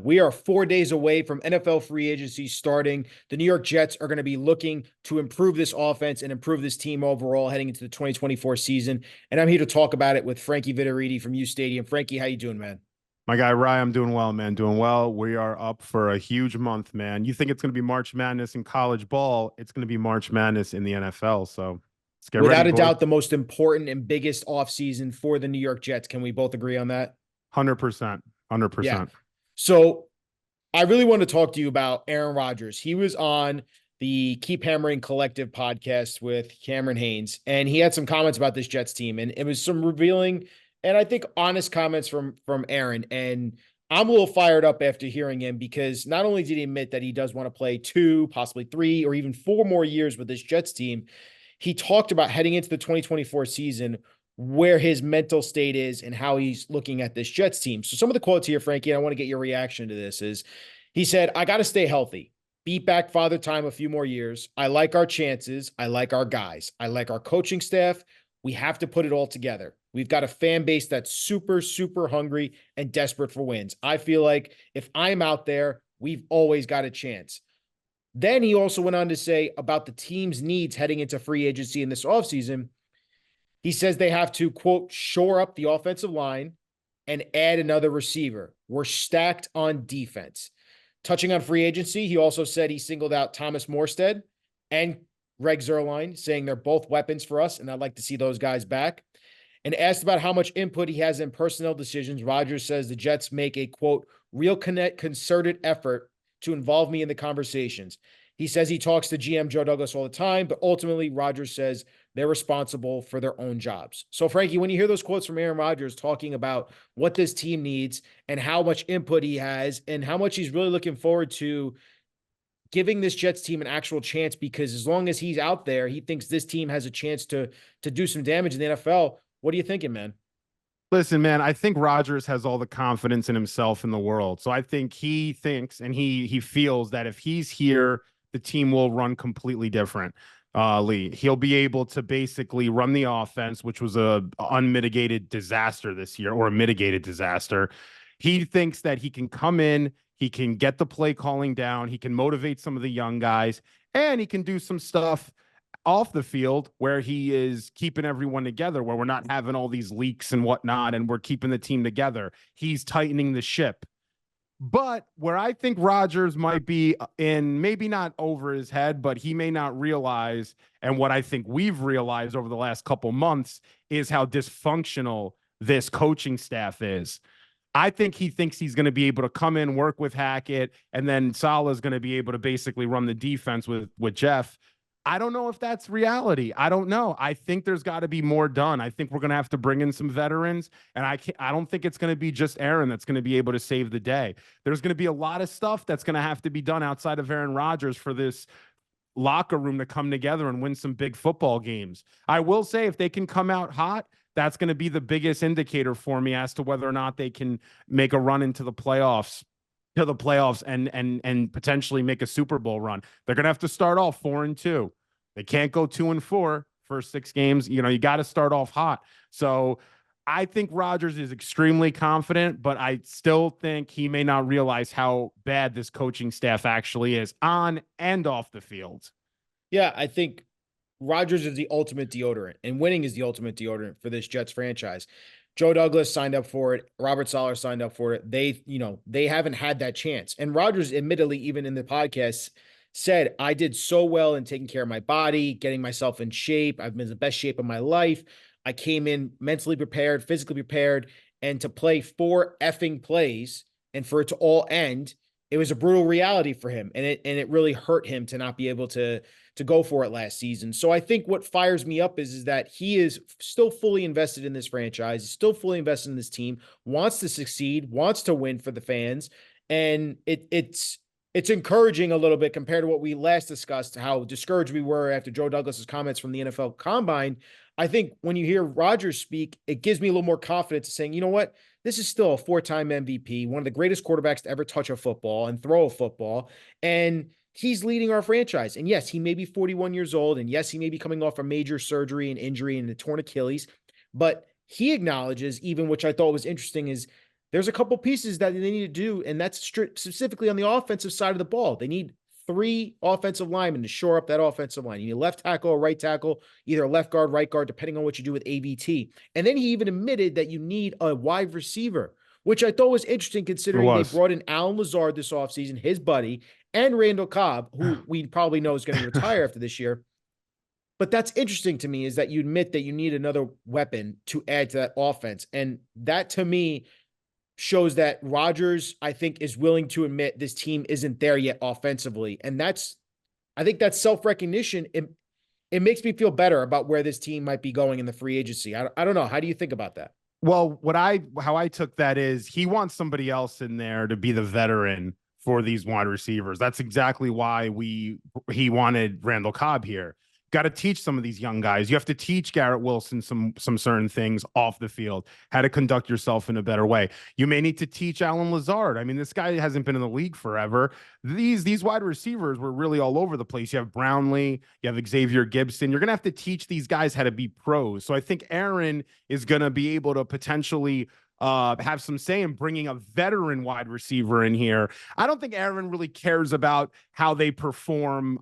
we are 4 days away from NFL free agency starting. The New York Jets are going to be looking to improve this offense and improve this team overall heading into the 2024 season. And I'm here to talk about it with Frankie Vittorini from UStadium. Frankie, how you doing, man? My guy, Ryan, I'm doing well, man. Doing well. We are up for a huge month, man. You think it's going to be March Madness in college ball. It's going to be March Madness in the NFL. So let's get ready, Without a boys. doubt, the most important and biggest offseason for the New York Jets. Can we both agree on that? 100%. Yeah. 100%. So I really want to talk to you about Aaron Rodgers. He was on the Keep Hammering Collective podcast with Cameron Haynes, and he had some comments about this Jets team, and it was some revealing and I think honest comments from Aaron. And I'm a little fired up after hearing him because not only did he admit that he does want to play 2, possibly 3, or even 4 more years with this Jets team, he talked about heading into the 2024 season where his mental state is and how he's looking at this Jets team. So some of the quotes here, Frankie, and I want to get your reaction to this is he said, I got to stay healthy. Beat back Father Time a few more years. I like our chances. I like our guys. I like our coaching staff. We have to put it all together. We've got a fan base that's super, super hungry and desperate for wins. I feel like if I'm out there, we've always got a chance. Then he also went on to say about the team's needs heading into free agency in this offseason. He says they have to, quote, shore up the offensive line and add another receiver. We're stacked on defense. Touching on free agency, he also said he singled out Thomas Morstead and Greg Zuerlein, saying they're both weapons for us, and I'd like to see those guys back. And asked about how much input he has in personnel decisions, Rodgers says the Jets make a, quote, real concerted effort to involve me in the conversations. He says he talks to GM Joe Douglas all the time, but ultimately Rodgers says they're responsible for their own jobs. So, Frankie, when you hear those quotes from Aaron Rodgers talking about what this team needs and how much input he has and how much he's really looking forward to giving this Jets team an actual chance, because as long as he's out there, he thinks this team has a chance to do some damage in the NFL. What are you thinking, man? Listen, man, I think Rodgers has all the confidence in himself in the world. So I think he thinks and he feels that if he's here, the team will run completely different. Lee, he'll be able to basically run the offense, which was a unmitigated disaster this year, or a mitigated disaster. He thinks that he can come in, he can get the play calling down, he can motivate some of the young guys, and he can do some stuff off the field where he is keeping everyone together, where we're not having all these leaks and whatnot, and we're keeping the team together. He's tightening the ship. But where I think Rodgers might be in, maybe not over his head, but he may not realize, and what I think we've realized over the last couple months, is how dysfunctional this coaching staff is. I think he thinks he's going to be able to come in, work with Hackett, and then Salah's going to be able to basically run the defense with Jeff. I don't know if that's reality. I don't know. I think there's got to be more done. I think we're going to have to bring in some veterans, and I don't think it's going to be just Aaron that's going to be able to save the day. There's going to be a lot of stuff that's going to have to be done outside of Aaron Rodgers for this locker room to come together and win some big football games. I will say if they can come out hot, that's going to be the biggest indicator for me as to whether or not they can make a run into the playoffs and potentially make a Super Bowl run. They're going to have to start off 4-2. They can't go 2-4 first 6 games. You know, you got to start off hot. So I think Rodgers is extremely confident, but I still think he may not realize how bad this coaching staff actually is on and off the field. Yeah, I think Rodgers is the ultimate deodorant, and winning is the ultimate deodorant for this Jets franchise. Joe Douglas signed up for it. Robert Saleh signed up for it. They haven't had that chance. And Rodgers, admittedly, even in the podcast, said, I did so well in taking care of my body, getting myself in shape. I've been in the best shape of my life. I came in mentally prepared, physically prepared, and to play 4 effing plays and for it to all end, it was a brutal reality for him. And it really hurt him to not be able to go for it last season. So I think what fires me up is that he is still fully invested in this franchise, is still fully invested in this team, wants to succeed, wants to win for the fans. And it's encouraging a little bit compared to what we last discussed, how discouraged we were after Joe Douglas's comments from the NFL Combine. I think when you hear Rodgers speak, it gives me a little more confidence saying, you know what? This is still a 4-time MVP, one of the greatest quarterbacks to ever touch a football and throw a football. And he's leading our franchise. And yes, he may be 41 years old. And yes, he may be coming off a major surgery and injury and a torn Achilles. But he acknowledges, even which I thought was interesting, is there's a couple pieces that they need to do, and that's specifically on the offensive side of the ball. They need 3 offensive linemen to shore up that offensive line. You need left tackle or right tackle, either left guard, right guard, depending on what you do with AVT. And then he even admitted that you need a wide receiver, which I thought was interesting It considering they was. brought in Alan Lazard this offseason, his buddy, and Randall Cobb, who we probably know is going to retire after this year. But that's interesting to me, is that you admit that you need another weapon to add to that offense. And that, to me, shows that Rodgers, I think, is willing to admit this team isn't there yet offensively. And I think that's self-recognition. It makes me feel better about where this team might be going in the free agency. I don't know. How do you think about that? Well, how I took that is he wants somebody else in there to be the veteran for these wide receivers. That's exactly why he wanted Randall Cobb here. Got to teach some of these young guys. You have to teach Garrett Wilson some certain things off the field, how to conduct yourself in a better way. You may need to teach Alan Lazard. I mean, this guy hasn't been in the league forever. These wide receivers were really all over the place. You have Brownlee, you have Xavier Gibson. You're going to have to teach these guys how to be pros. So I think Aaron is going to be able to potentially have some say in bringing a veteran wide receiver in here. I don't think Aaron really cares about how they perform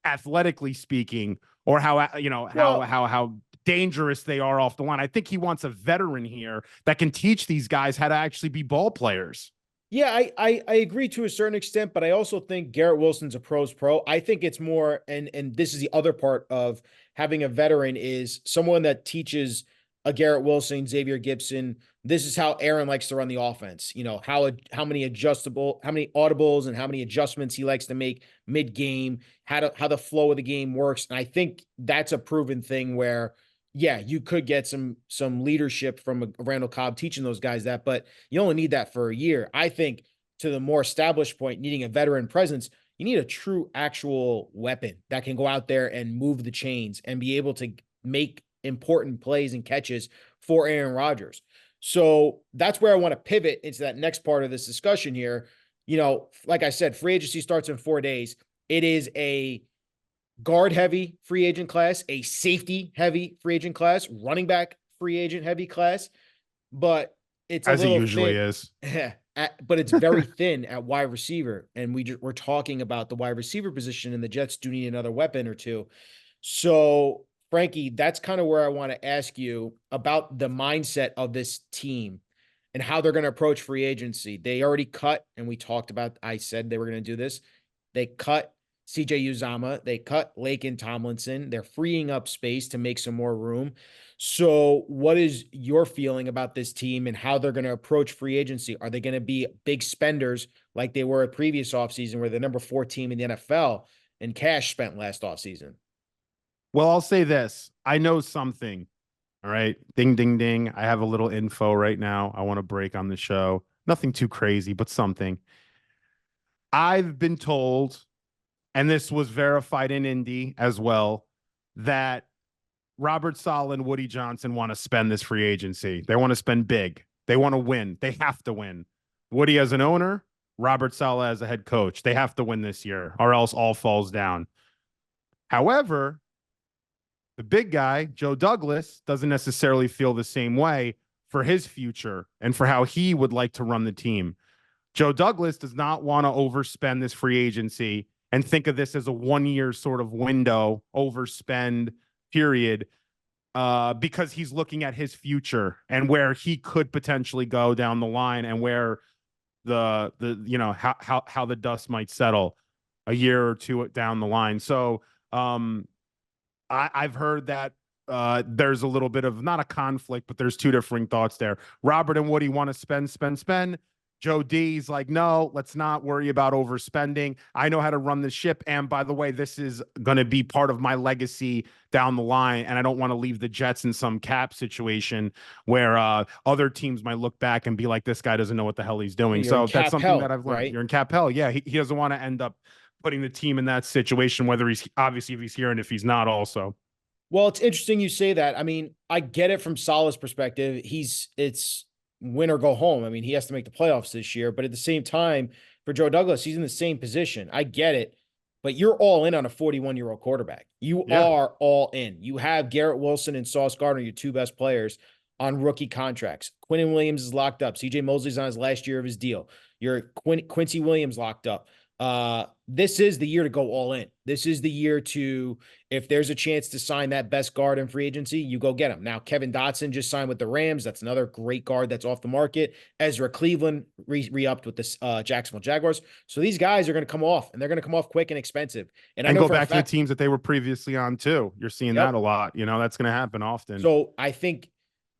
athletically speaking, or how, you know, how dangerous they are off the line. I think he wants a veteran here that can teach these guys how to actually be ball players. Yeah, I agree to a certain extent, but I also think Garrett Wilson's a pro's pro. I think it's more, and this is the other part of having a veteran, is someone that teaches a Garrett Wilson, Xavier Gibson. This is how Aaron likes to run the offense. You know, how many audibles and how many adjustments he likes to make mid-game, how the flow of the game works. And I think that's a proven thing where, yeah, you could get some leadership from a Randall Cobb teaching those guys that, but you only need that for a year. I think, to the more established point, needing a veteran presence, you need a true actual weapon that can go out there and move the chains and be able to make important plays and catches for Aaron Rodgers. So that's where I want to pivot into that next part of this discussion here. You know, like I said, free agency starts in 4 days. It is a guard heavy free agent class, a safety heavy free agent class, running back free agent heavy class, but it's as it usually is. But it's very thin at wide receiver. And we're talking about the wide receiver position, and the Jets do need another weapon or two. So, Frankie, that's kind of where I want to ask you about the mindset of this team and how they're going to approach free agency. They already cut, and we talked about, I said they were going to do this. They cut CJ Uzama. They cut Laken Tomlinson. They're freeing up space to make some more room. So what is your feeling about this team and how they're going to approach free agency? Are they going to be big spenders like they were a previous offseason, where the number 4 team in the NFL in cash spent last offseason? Well, I'll say this. I know something. All right. Ding, ding, ding. I have a little info right now. I want to break on the show. Nothing too crazy, but something. I've been told, and this was verified in Indy as well, that Robert Saleh and Woody Johnson want to spend this free agency. They want to spend big. They want to win. They have to win. Woody as an owner, Robert Saleh as a head coach. They have to win this year, or else all falls down. However, the big guy, Joe Douglas, doesn't necessarily feel the same way for his future and for how he would like to run the team. Joe Douglas does not want to overspend this free agency and think of this as a 1-year sort of window, overspend period, because he's looking at his future and where he could potentially go down the line, and where the you know, how the dust might settle a year or two down the line. So I've heard that there's a little bit of, not a conflict, but there's two differing thoughts there. Robert and Woody want to spend. Joe D's like, no, let's not worry about overspending. I know how to run the ship. And by the way, this is going to be part of my legacy down the line. And I don't want to leave the Jets in some cap situation where other teams might look back and be like, this guy doesn't know what the hell he's doing. So that's something that I've learned. Right? You're in cap hell. Yeah. He doesn't want to end up putting the team in that situation, whether he's obviously, if he's here and if he's not also. Well, it's interesting you say that. I mean, I get it from Saleh's perspective. It's win or go home. I mean, he has to make the playoffs this year, but at the same time, for Joe Douglas, he's in the same position. I get it, but you're all in on a 41-year-old quarterback. You are all in. You have Garrett Wilson and Sauce Gardner, your 2 best players. on rookie contracts. Quinnen Williams is locked up. CJ Mosley's on his last year of his deal. Your Quincy Williams locked up. This is the year to go all in. This is the year to, if there's a chance to sign that best guard in free agency, you go get him. Now, Kevin Dotson just signed with the Rams. That's another great guard that's off the market. Ezra Cleveland re-upped with the Jacksonville Jaguars. So these guys are going to come off, and they're going to come off quick and expensive. And I know go for a back to the fact, teams that they were previously on too. You're seeing that a lot. You know, that's going to happen often. So I think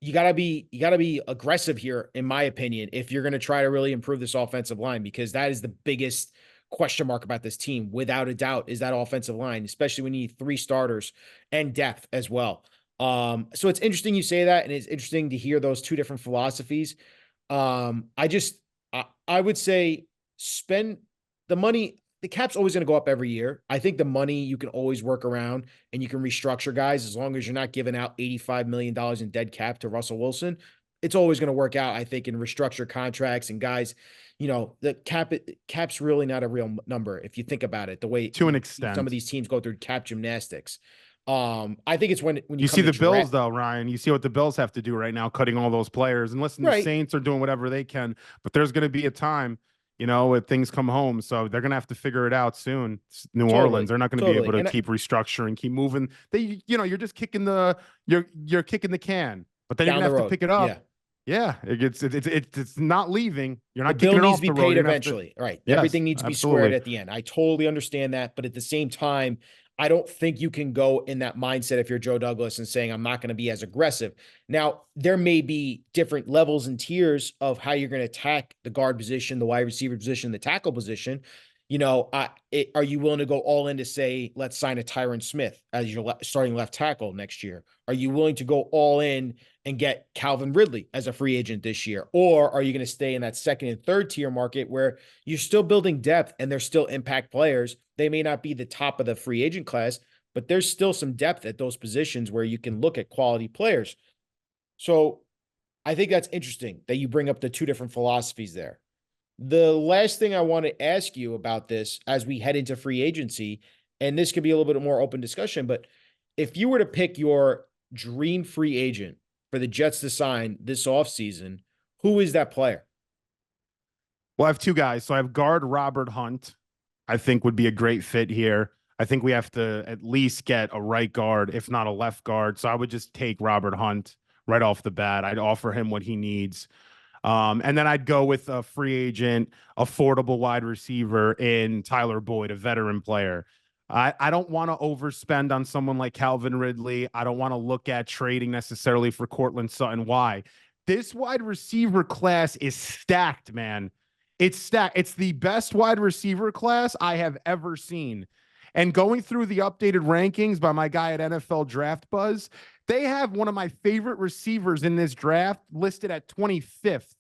you gotta be aggressive here, in my opinion, if you're gonna try to really improve this offensive line, because that is the biggest question mark about this team, without a doubt, is that offensive line, especially when you need 3 starters and depth as well. So it's interesting you say that, and it's interesting to hear those 2 different philosophies. I would say spend the money. The cap's always going to go up every year. I think the money you can always work around, and you can restructure guys as long as you're not giving out $85 million in dead cap to Russell Wilson. It's always going to work out, I think, in restructure contracts and guys. You know, the cap's really not a real number if you think about it. The way to an extent some of these teams go through cap gymnastics. I think it's when you see the Bills, though, Ryan. You see what the Bills have to do right now, cutting all those players. And listen, the Saints are doing whatever they can, but there's going to be a time, you know, when things come home. So they're going to have to figure it out soon. It's New Orleans, they're not going to be able to keep restructuring, keep moving. You're just kicking you're kicking the can, but then you're going to have to pick it up. Yeah, it's not leaving. You're not kicking it off the road. The bill needs to be paid eventually. Right. Everything needs to be squared at the end. I totally understand that. But at the same time, I don't think you can go in that mindset if you're Joe Douglas and saying, I'm not going to be as aggressive. Now, there may be different levels and tiers of how you're going to attack the guard position, the wide receiver position, the tackle position. You know, are you willing to go all in to say, let's sign a Tyron Smith as your starting left tackle next year? Are you willing to go all in and get Calvin Ridley as a free agent this year? Or are you going to stay in that second and third tier market where you're still building depth and they're still impact players? They may not be the top of the free agent class, but there's still some depth at those positions where you can look at quality players. So I think that's interesting that you bring up the 2 different philosophies there. The last thing I want to ask you about this as we head into free agency, and this could be a little bit more open discussion, but if you were to pick your dream free agent for the Jets to sign this offseason, who is that player? Well, I have 2 guys. So I have guard Robert Hunt, I think would be a great fit here. I think we have to at least get a right guard, if not a left guard. So I would just take Robert Hunt right off the bat. I'd offer him what he needs. And then I'd go with a free agent, affordable wide receiver in Tyler Boyd, a veteran player. I don't want to overspend on someone like Calvin Ridley. I don't want to look at trading necessarily for Cortland Sutton. Why? This wide receiver class is stacked, man. It's stacked. It's the best wide receiver class I have ever seen. And going through the updated rankings by my guy at NFL Draft Buzz, they have one of my favorite receivers in this draft listed at 25th,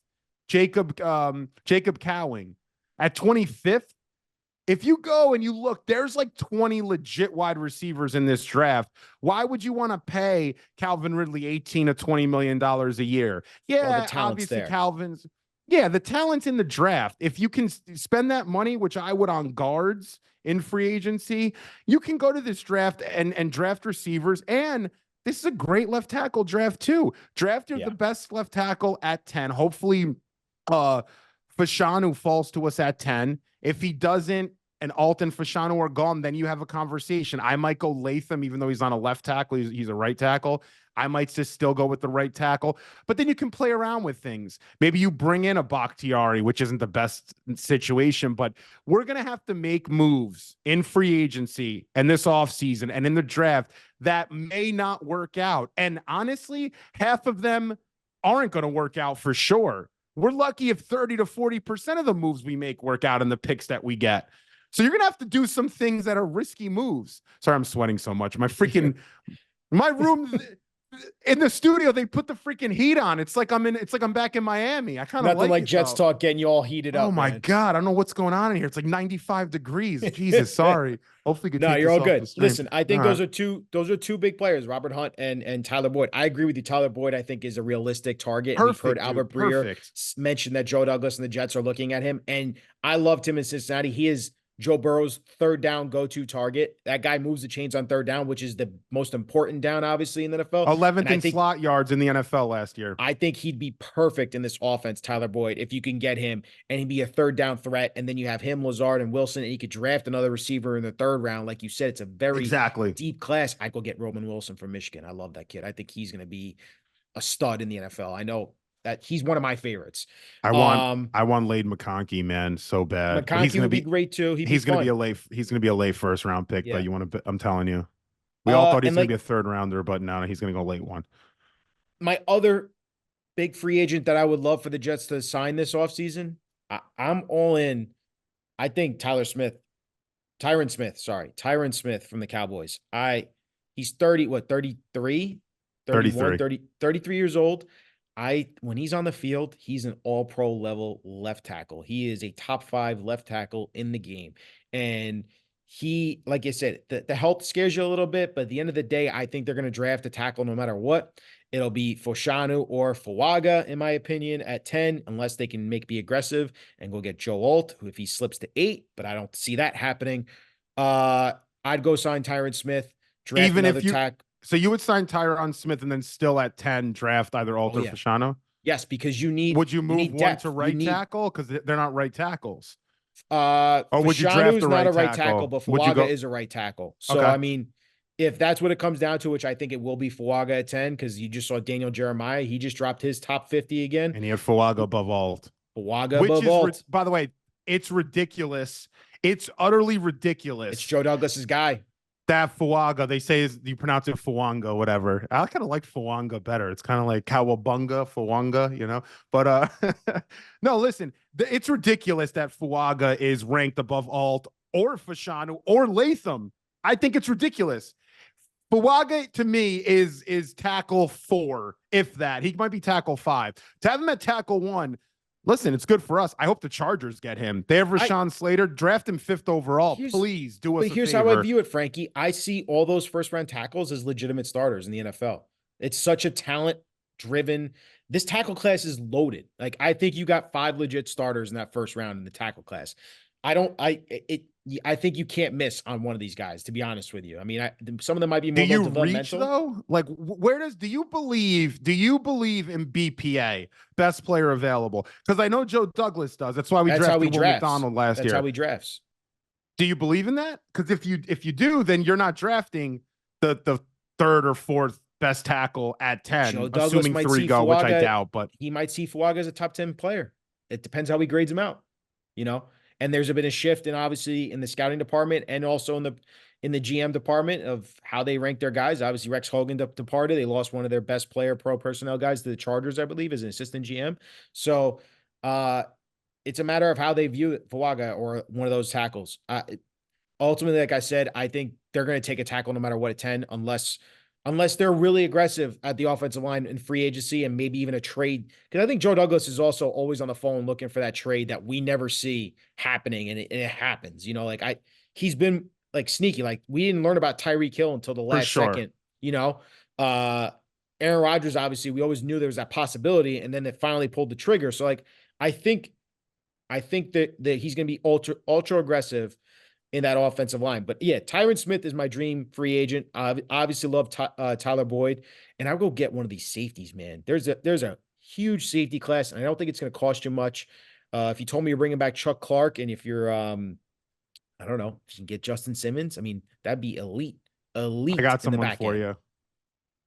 Jacob Cowing. At 25th, if you go and you look, there's like 20 legit wide receivers in this draft. Why would you want to pay Calvin Ridley $18 to $20 million a year? Yeah, obviously there. The talent's in the draft. If you can spend that money, which I would on guards in free agency, you can go to this draft and draft receivers. And this is a great left tackle draft too. Draft the best left tackle at 10. Hopefully, Fashanu falls to us at 10. If he doesn't, and Alton, Fashanu are gone, then you have a conversation. I might go Latham, even though he's on a left tackle. He's a right tackle. I might just still go with the right tackle. But then you can play around with things. Maybe you bring in a Bakhtiari, which isn't the best situation, but we're going to have to make moves in free agency and this offseason and in the draft that may not work out. And honestly, half of them aren't going to work out for sure. We're lucky if 30 to 40% of the moves we make work out in the picks that we get. So you're going to have to do some things that are risky moves. Sorry, I'm sweating so much. My room in the studio, they put the freaking heat on. It's like I'm back in Miami. I kind of like Jets talk getting you all heated up. Oh my God. I don't know what's going on in here. It's like 95 degrees. Jesus, sorry. Hopefully you can you're all good. Listen, I think those are two big players, Robert Hunt and Tyler Boyd. I agree with you. Tyler Boyd, I think, is a realistic target. We've heard Albert Breer mention that Joe Douglas and the Jets are looking at him, and I loved him in Cincinnati. He is Joe Burrow's third down go-to target. That guy moves the chains on third down, which is the most important down, obviously, in the NFL. 11th And I in think slot yards in the NFL last year. I think he'd be perfect in this offense, Tyler Boyd, if you can get him and he'd be a third down threat. And then you have him, Lazard, and Wilson, and you could draft another receiver in the third round. Like you said, it's a very Exactly. deep class. I'd go get Roman Wilson from Michigan. I love that kid. I think he's going to be a stud in the NFL. I know that he's one of my favorites. I want Lade McConkey, man, so bad. But McConkey would be great too. He's gonna be a late first round pick. Yeah. But I'm telling you, we all thought he's gonna like, be a third rounder, but now he's gonna go late one. My other big free agent that I would love for the Jets to sign this offseason, I'm all in. I think Tyron Smith from the Cowboys. He's 33, 31, 33 years old. When he's on the field, he's an all-pro level left tackle. He is a top 5 left tackle in the game. And he, like I said, the health scares you a little bit, but at the end of the day, I think they're going to draft a tackle no matter what. It'll be Foshanu or Fuaga, in my opinion, at 10, unless they can be aggressive and go get Joe Alt, who if he slips to 8, but I don't see that happening. I'd go sign Tyron Smith, draft even another if you tack. So you would sign Tyron Smith and then still at 10 draft either Alt or Fashanu? Yes, because you need. Would you move one to right tackle because they're not right tackles? Or would you draft the not right a right tackle, but Fuaga is a right tackle. So I mean, if that's what it comes down to, which I think it will be Fuaga at 10, because you just saw Daniel Jeremiah, he just dropped his top 50 again, and he had Fuaga above Alt. By the way, it's ridiculous. It's utterly ridiculous. It's Joe Douglas's guy. That Fuaga, they say you pronounce it Fuanga, whatever. I kind of like Fuanga better. It's kind of like Kawabunga, Fuanga, you know. But no, listen, it's ridiculous that Fuaga is ranked above Alt or Fashanu or Latham. I think it's ridiculous. Fuaga to me is tackle 4, if that. He might be tackle 5. To have him at tackle 1. Listen, it's good for us. I hope the Chargers get him. They have Rashawn Slater. Draft him 5th overall. Please do us a favor. Here's how I view it, Frankie. I see all those first-round tackles as legitimate starters in the NFL. It's such a talent-driven. This tackle class is loaded. Like, I think you got 5 legit starters in that first round in the tackle class. I think you can't miss on one of these guys, to be honest with you. I mean, some of them might be more developmental. Do you reach though? Like, do you believe in BPA, best player available? Because I know Joe Douglas does. That's why we drafted Will McDonald last year. That's how he drafts. Do you believe in that? Because if you do, then you're not drafting the 3rd or 4th best tackle at 10, Joe Douglas assuming 3 go, which I doubt. But he might see Fuaga as a top 10 player. It depends how he grades him out, you know. And there's been a shift, and obviously in the scouting department, and also in the GM department of how they rank their guys. Obviously, Rex Hogan departed. They lost one of their best pro personnel guys to the Chargers, I believe, as an assistant GM. So it's a matter of how they view it, Fuaga or one of those tackles. Ultimately, like I said, I think they're going to take a tackle no matter what at 10, unless they're really aggressive at the offensive line in free agency and maybe even a trade. Because I think Joe Douglas is also always on the phone looking for that trade that we never see happening, and it happens. You know, like he's been like sneaky. Like we didn't learn about Tyreek Hill until the last second. You know, Aaron Rodgers, obviously, we always knew there was that possibility, and then they finally pulled the trigger. So like, I think that he's going to be ultra aggressive in that offensive line. But yeah, Tyron Smith is my dream free agent. I obviously love Tyler Boyd, and I'll go get one of these safeties, man. There's a huge safety class, and I don't think it's going to cost you much. If you told me you're bringing back Chuck Clark, and if you're, I don't know, if you can get Justin Simmons, I mean, that'd be elite. I got someone for you.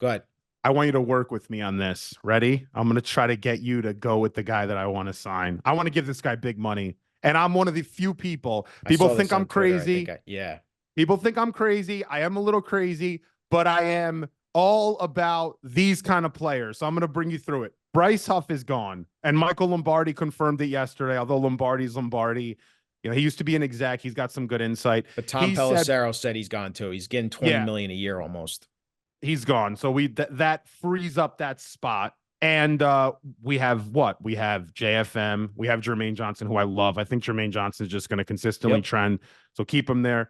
Go ahead. I want you to work with me on this. Ready? I'm going to try to get you to go with the guy that I want to sign. I want to give this guy big money. And I'm one of the few people. People think I'm crazy. People think I'm crazy. I am a little crazy, but I am all about these kind of players. So I'm going to bring you through it. Bryce Huff is gone. And Michael Lombardi confirmed it yesterday, although Lombardi's Lombardi. You know, he used to be an exec. He's got some good insight. But Tom Pelissero said he's gone too. He's getting $20 million a year almost. He's gone. So that frees up that spot. And we have what? We have JFM. We have Jermaine Johnson, who I love. I think Jermaine Johnson is just going to consistently trend. So keep him there.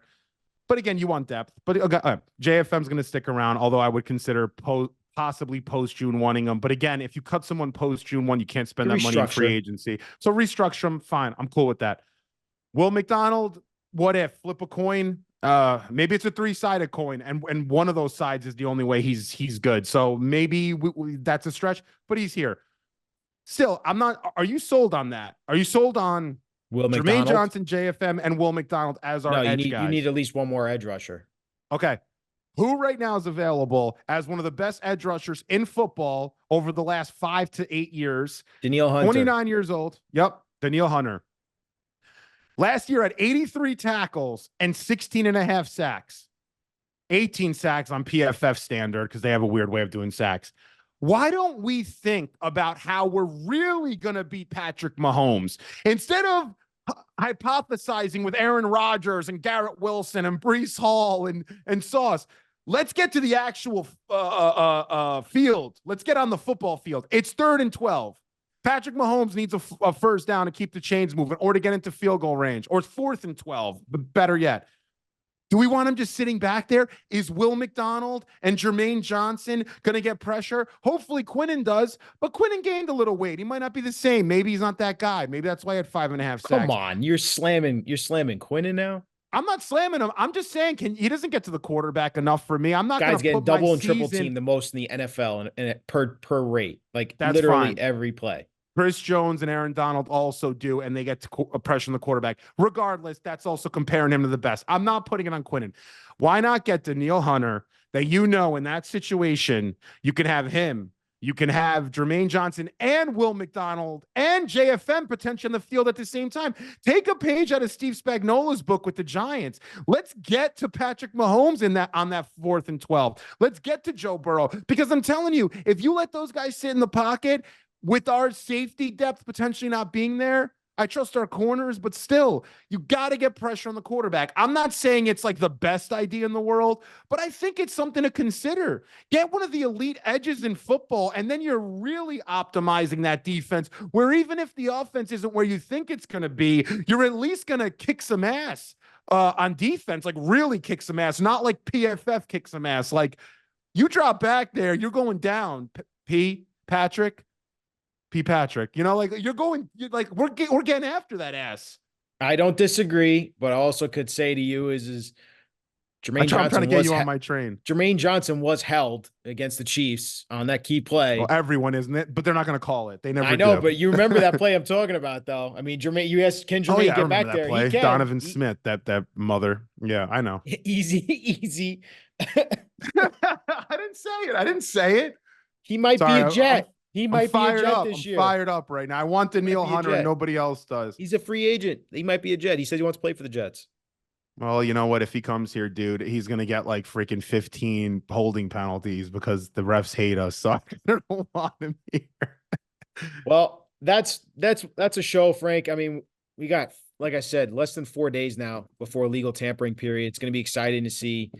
But again, you want depth. But JFM is going to stick around, although I would consider possibly post-June wanting him. But again, if you cut someone post-June 1, you can't spend that money in free agency. So restructure him. Fine. I'm cool with that. Will McDonald, what if flip a coin? Maybe it's a three-sided coin, and one of those sides is the only way he's good. So maybe that's a stretch, but he's here. Still, I'm not. Are you sold on that? Are you sold on Will Jermaine McDonald? Johnson, JFM, and Will McDonald as our No, edge you guys? need at least one more edge rusher. Okay. Who right now is available as one of the best edge rushers in football over the last 5 to 8 years? Danielle Hunter. 29 years old. Yep. Danielle Hunter. Last year had 83 tackles and 16 and a half sacks. 18 sacks on PFF standard because they have a weird way of doing sacks. Why don't we think about how we're really going to beat Patrick Mahomes instead of hypothesizing with Aaron Rodgers and Garrett Wilson and Breece Hall and Sauce? Let's get to the actual field. Let's get on the football field. It's 3rd and 12. Patrick Mahomes needs a first down to keep the chains moving or to get into field goal range, or 4th and 12, but better yet. Do we want him just sitting back there? Is Will McDonald and Jermaine Johnson going to get pressure? Hopefully Quinnen does, but Quinnen gained a little weight. He might not be the same. Maybe he's not that guy. Maybe that's why he had 5.5 sacks. Come on, you're slamming Quinnen now. I'm not slamming him. I'm just saying, he doesn't get to the quarterback enough for me. I'm not Guys getting double and triple team team the most in the NFL and per rate, like that's literally fine. Every play. Chris Jones and Aaron Donald also do, and they get to pressure the quarterback. Regardless, that's also comparing him to the best. I'm not putting it on Quinnen. Why not get Danielle Hunter that in that situation, you can have him, you can have Jermaine Johnson and Will McDonald and JFM potentially in the field at the same time. Take a page out of Steve Spagnuolo's book with the Giants. Let's get to Patrick Mahomes on that 4th and 12. Let's get to Joe Burrow, because I'm telling you, if you let those guys sit in the pocket, with our safety depth potentially not being there, I trust our corners, but still, you got to get pressure on the quarterback. I'm not saying it's like the best idea in the world, but I think it's something to consider. Get one of the elite edges in football, and then you're really optimizing that defense, where even if the offense isn't where you think it's going to be, you're at least going to kick some ass on defense, like really kick some ass, not like PFF kick some ass. Like, you drop back there, you're going down, Patrick. Like we're getting after that ass. I don't disagree, but I also could say to you is Jermaine Johnson. I'm trying to get you on my train. Jermaine Johnson was held against the Chiefs on that key play. Well, everyone isn't it, but they're not going to call it. They never. I know, do. But you remember that play I'm talking about, though. I mean, Jermaine. You asked, can Jermaine get back there? Play. He can. Donovan Smith, that mother. Yeah, I know. Easy. I didn't say it. He might be a Jet. He might be a Jet this year. I'm fired up right now. I want Danielle Hunter, and nobody else does. He's a free agent. He might be a Jet. He says he wants to play for the Jets. Well, you know what? If he comes here, dude, he's going to get like freaking 15 holding penalties because the refs hate us. So I don't want him here. Well, that's a show, Frank. I mean, we got, like I said, less than 4 days now before legal tampering period. It's going to be exciting to see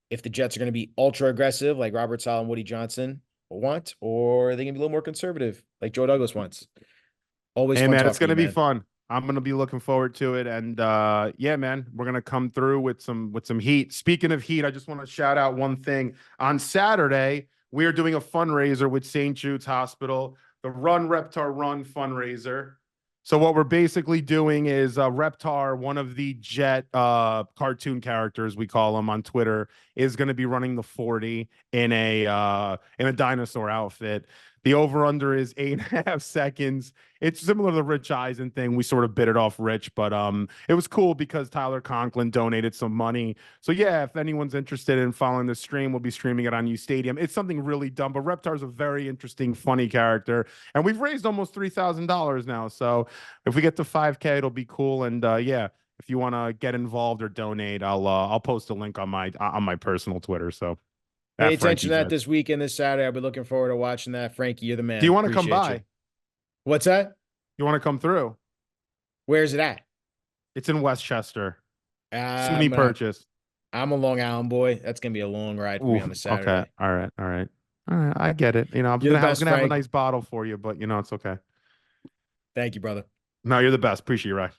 if the Jets are going to be ultra aggressive like Robert Saleh and Woody Johnson want, or are they gonna be a little more conservative like Joe Douglas wants. Always hey man, it's gonna be fun. I'm gonna be looking forward to it, and yeah, man, we're gonna come through with some heat. Speaking of heat, I just want to shout out one thing. On Saturday, we are doing a fundraiser with St. Jude's Hospital, the Run Reptar Run fundraiser. So what we're basically doing is Reptar, one of the Jet cartoon characters, we call him on Twitter, is going to be running the 40 in a dinosaur outfit. The over-under is 8.5 seconds. It's similar to the Rich Eisen thing. We sort of bit it off Rich, but it was cool because Tyler Conklin donated some money. So yeah, if anyone's interested in following the stream, we'll be streaming it on UStadium. It's something really dumb, but Reptar's a very interesting, funny character. And we've raised almost $3,000 now. So if we get to 5K, it'll be cool. And yeah, if you want to get involved or donate, I'll post a link on my personal Twitter. So pay attention to that this weekend, this Saturday. I'll be looking forward to watching that. Frankie, you're the man. Do you want to come by? You. What's that? You want to come through? Where's it at? It's in Westchester. SUNY Purchase. I'm a Long Island boy. That's gonna be a long ride for me on the Saturday. Okay. All right. I get it. I'm gonna have a nice bottle for you, but it's okay. Thank you, brother. No, you're the best. Appreciate you, Ryan.